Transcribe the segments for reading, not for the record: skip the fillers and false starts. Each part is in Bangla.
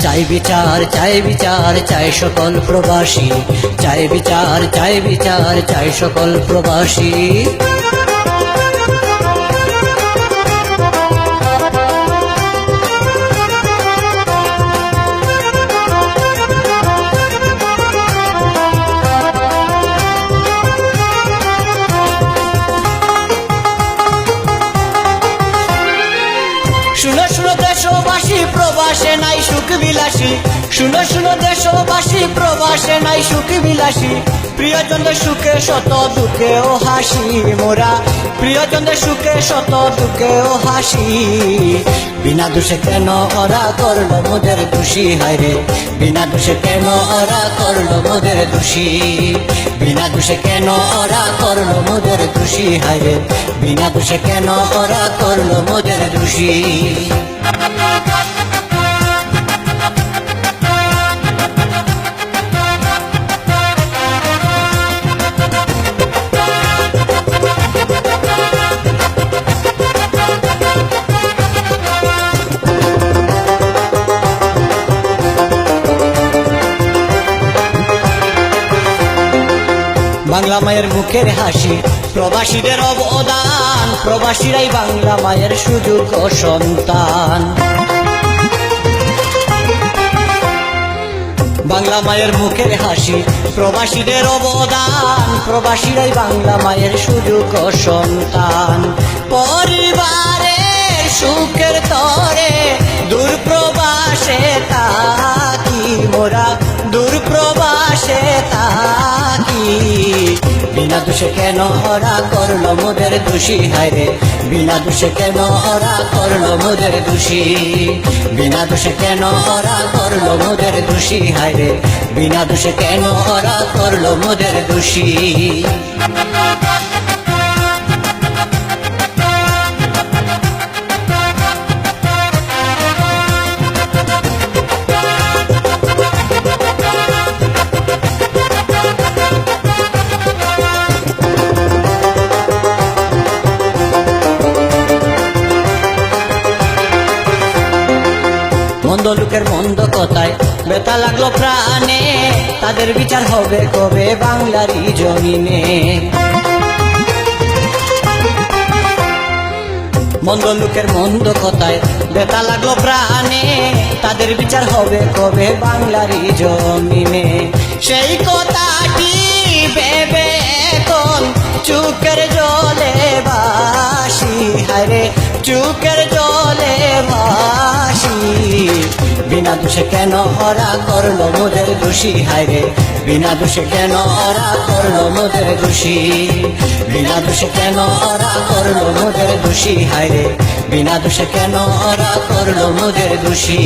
চাই বিচার চাই বিচার চাই সকল প্রবাসী, চাই বিচার চাই বিচার চাই সকল প্রবাসী। শুনো শুনো দেশবাসী, প্রবাসে নাই সুখ বিলাসী। শুনো শুনো দেশবাসী, প্রবাসে নাই সুখ বিলাসী। প্রিয়জনদের সুখে শত দুঃখে ও হাসি মোরা, প্রিয়জনদের সুখে শত দুঃখে ও হাসি। বিনা দোষে কেন ওরা করলো মোদের দোষী, হায়রে বিনা দোষে কেন ওরা করলো মোদের দোষী। বিনা দোষে কেন ওরা করলো মোদের দোষী, হায়রে বিনা দোষে কেন ওরা করলো মোদের দোষী। বাংলা মায়ের মুখের হাসি, প্রবাসীদের অবদান, প্রবাসীরাই বাংলা মায়ের সুযোগ ও সন্তান। বাংলা মায়ের মুখের হাসি, প্রবাসীদের অবদান, প্রবাসীরাই বাংলা মায়ের সুযোগ ও সন্তান। পরিবারের সুখের তরে দূর প্রবাসে থাকি মোরা, দূর প্রবাসে থাকি। বিনা দোষে কেন ওরা করলো মোদের দোষী, হায়রে বিনা দোষে কেন ওরা করলো মোদের দোষী। বিনা দোষে কেন ওরা করলো মোদের দোষী, হায়রে বিনা দোষে কেন ওরা করলো মোদের দোষী। মন্দ লোকের মন্দ কথায় ব্যথা লাগলো প্রাণে, তাদের বিচার হবে কবে বাংলারই জমিনে। মন্দ লোকের মন্দ কথায় ব্যথা লাগলো প্রাণে, তাদের বিচার হবে কবে বাংলারই জমিনে। সেই কথাটি ভেবে এখন চোখের জলে ভাসি, হায়রে চোখের জলে ভাসি। বিনা দোষে কেন ওরা করলো মোদের দোষী, হায়রে বিনা দোষে কেন ওরা করলো মোদের দোষী। বিনা দোষে কেন ওরা করলো মোদের দোষী, হায়রে বিনা দোষে কেন ওরা করলো মোদের দোষী।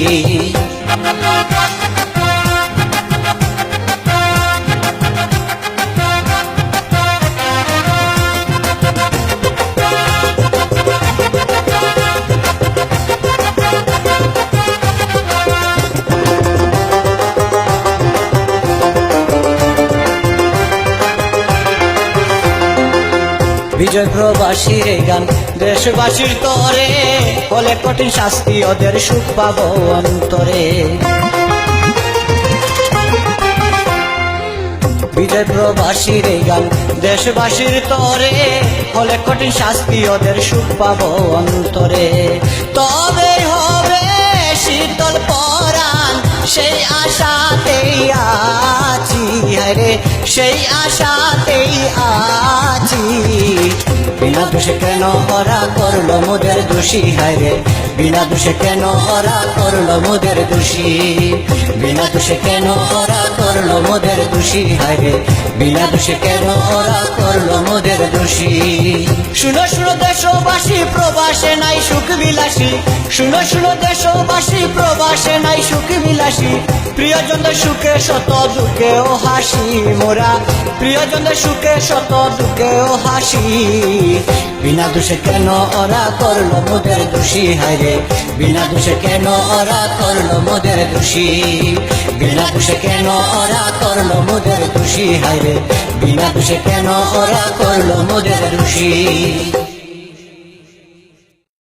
বিজয় প্রবাসীর গান দেশবাসীর তরে, বলে কঠিন শাস্তি ওদের সুখ পাবো অন্তরে। বিজয় প্রবাসীর গান দেশবাসীর তরে, বলে কঠিন শাস্তি ওদের সুখ পাবো অন্তরে। তবে হবে শীতল পরাণ, সেই আশাতেই আছি, হায়রে সেই আশাতেই আছি। বিনা দোষে কেন ওরা করলো মোদের দোষী, হায়রে বিনা দোষে কেন ওরা করলো মোদের দোষী। বিনা দোষে কেন ওরা করলো মোদের দোষী, হায়রে বিনা দোষে কেন ওরা করলো মোদের দোষী। শুনো শুনো দেশবাসী, প্রবাসে নাই সুখ বিলাসী। শুনো শুনো দেশবাসী, প্রবাসে নাই সুখ বিলাসী। প্রিয়জনদের সুখে শত দুঃখে ও হাসি মোরা, প্রিয়জনদের সুখে শত দুঃখে ও হাসি। বিনা দোষে কেন ওরা করলো মোদের দোষী, হায়রে বিনা দোষে কেন ওরা করলো মোদের দোষী। বিনা দোষে কেন ওরা করলো মোদের দোষী, হায়রে বিনা দোষে কেন ওরা করলো মোদের দোষী।